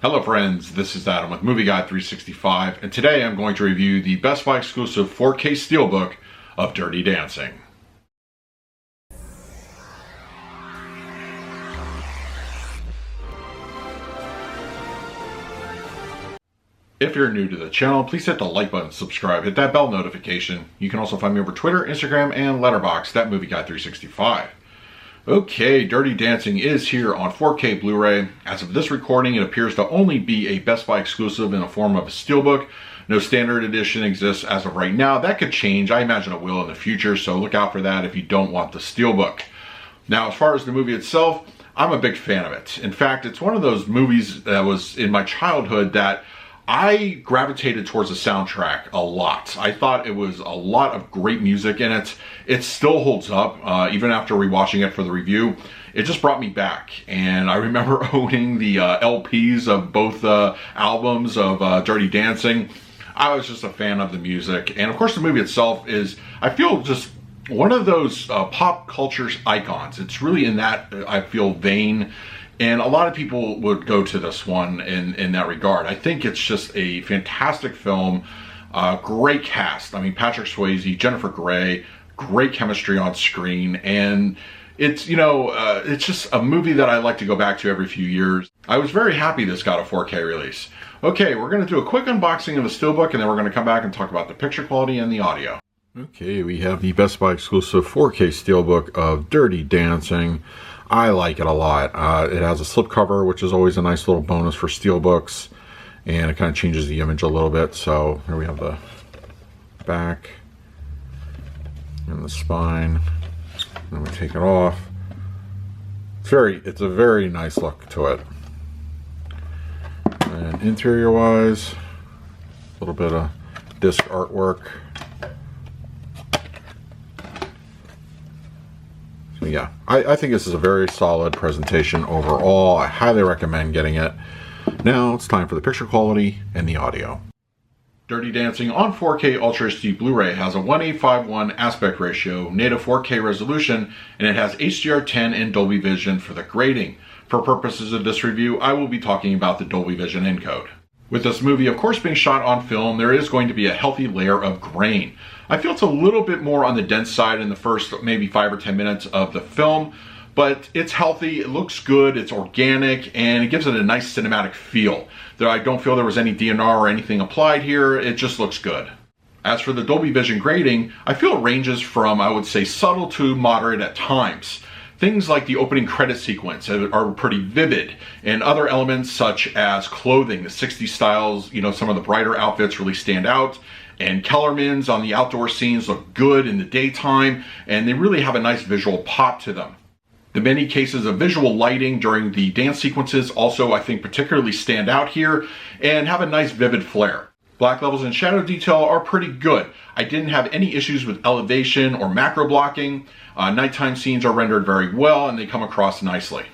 Hello friends, this is Adam with Movie Guide 365, and today I'm going to review the Best Buy exclusive 4K Steelbook of Dirty Dancing. If you're new to the channel, please hit the like button, subscribe, hit that bell notification. You can also find me over Twitter, Instagram, and Letterboxd at Movie Guide 365. Okay, Dirty Dancing is here on 4K Blu-ray. As of this recording, it appears to only be a Best Buy exclusive in the form of a Steelbook. No standard edition exists as of right now. That could change. I imagine it will in the future, so look out for that if you don't want the Steelbook. Now, as far as the movie itself, I'm a big fan of it. In fact, it's one of those movies that was in my childhood that I gravitated towards the soundtrack a lot. I thought it was a lot of great music in it. It still holds up, even after rewatching it for the review. It just brought me back. And I remember owning the LPs of both albums of Dirty Dancing. I was just a fan of the music. And of course the movie itself is, I feel, just one of those pop culture icons. It's really in that, I feel, vein. And a lot of people would go to this one in that regard. I think it's just a fantastic film, great cast. I mean, Patrick Swayze, Jennifer Grey, great chemistry on screen. And it's, you know, it's just a movie that I like to go back to every few years. I was very happy this got a 4K release. Okay, we're going to do a quick unboxing of the Steelbook, and then we're going to come back and talk about the picture quality and the audio. Okay, we have the Best Buy exclusive 4K Steelbook of Dirty Dancing. I like it a lot. It has a slipcover, which is always a nice little bonus for Steelbooks, and it kind of changes the image a little bit. So here we have the back and the spine. Then we take it off. It's a very nice look to it. And interior wise, a little bit of disc artwork. Yeah, I think this is a very solid presentation overall. I highly recommend getting it. Now it's time for the picture quality and the audio. Dirty Dancing on 4K Ultra HD Blu-ray has a 1851 aspect ratio, native 4K resolution, and it has HDR10 and Dolby Vision for the grading. For purposes of this review, I will be talking about the Dolby Vision encode. With this movie, of course, being shot on film, there is going to be a healthy layer of grain. I feel it's a little bit more on the dense side in the first maybe 5 or 10 minutes of the film, but it's healthy, it looks good, it's organic, and it gives it a nice cinematic feel. I don't feel there was any DNR or anything applied here, it just looks good. As for the Dolby Vision grading, I feel it ranges from, I would say, subtle to moderate at times. Things like the opening credit sequence are pretty vivid, and other elements such as clothing, the 60s styles, you know, some of the brighter outfits really stand out, and Kellerman's on the outdoor scenes look good in the daytime, and they really have a nice visual pop to them. The many cases of visual lighting during the dance sequences also, I think, particularly stand out here and have a nice vivid flair. Black levels and shadow detail are pretty good. I didn't have any issues with elevation or macro blocking. Nighttime scenes are rendered very well and they come across nicely.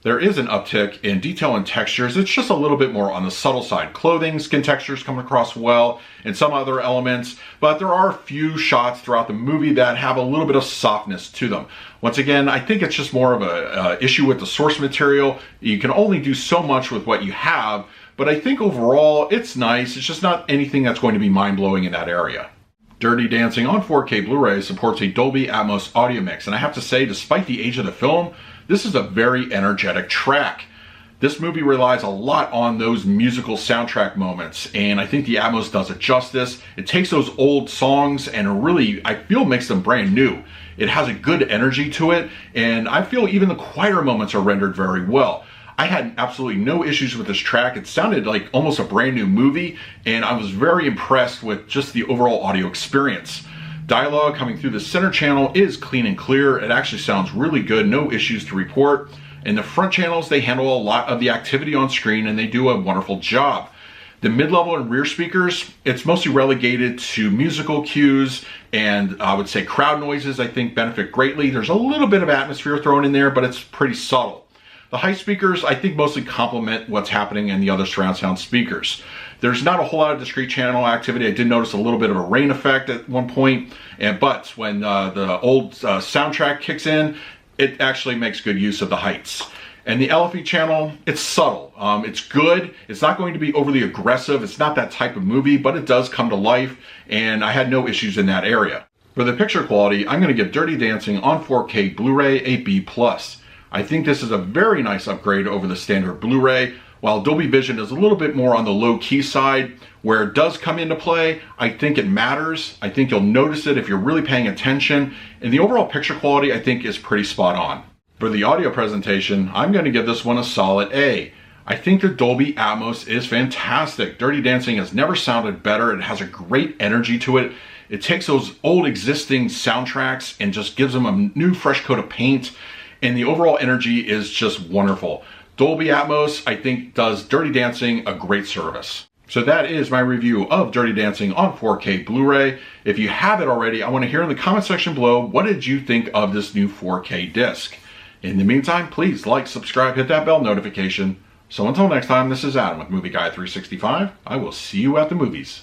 There is an uptick in detail and textures. It's just a little bit more on the subtle side. Clothing, skin textures come across well, and some other elements, but there are a few shots throughout the movie that have a little bit of softness to them. Once again, I think it's just more of a issue with the source material. You can only do so much with what you have, but I think overall it's nice. It's just not anything that's going to be mind-blowing in that area. Dirty Dancing on 4K Blu-ray supports a Dolby Atmos audio mix, and I have to say, despite the age of the film, this is a very energetic track. This movie relies a lot on those musical soundtrack moments, and I think the Atmos does it justice. It takes those old songs and really, I feel, makes them brand new. It has a good energy to it, and I feel even the quieter moments are rendered very well. I had absolutely no issues with this track. It sounded like almost a brand new movie, and I was very impressed with just the overall audio experience. Dialogue coming through the center channel is clean and clear. It actually sounds really good, no issues to report. In the front channels, they handle a lot of the activity on screen, and they do a wonderful job. The mid-level and rear speakers, it's mostly relegated to musical cues, and I would say crowd noises, I think, benefit greatly. There's a little bit of atmosphere thrown in there, but it's pretty subtle. The high speakers, I think, mostly complement what's happening in the other surround sound speakers. There's not a whole lot of discrete channel activity. I did notice a little bit of a rain effect at one point, but when the old soundtrack kicks in, it actually makes good use of the heights. And the LFE channel, it's subtle. It's good. It's not going to be overly aggressive. It's not that type of movie, but it does come to life, and I had no issues in that area. For the picture quality, I'm going to give Dirty Dancing on 4K Blu-ray a B+. I think this is a very nice upgrade over the standard Blu-ray. While Dolby Vision is a little bit more on the low-key side, where it does come into play, I think it matters. I think you'll notice it if you're really paying attention. And the overall picture quality, I think, is pretty spot on. For the audio presentation, I'm going to give this one a solid A. I think the Dolby Atmos is fantastic. Dirty Dancing has never sounded better. It has a great energy to it. It takes those old existing soundtracks and just gives them a new fresh coat of paint. And the overall energy is just wonderful. Dolby Atmos, I think, does Dirty Dancing a great service. So that is my review of Dirty Dancing on 4K Blu-ray. If you have it already, I want to hear in the comment section below, what did you think of this new 4K disc? In the meantime, please like, subscribe, hit that bell notification. So until next time, this is Adam with Movie Guy 365. I will see you at the movies.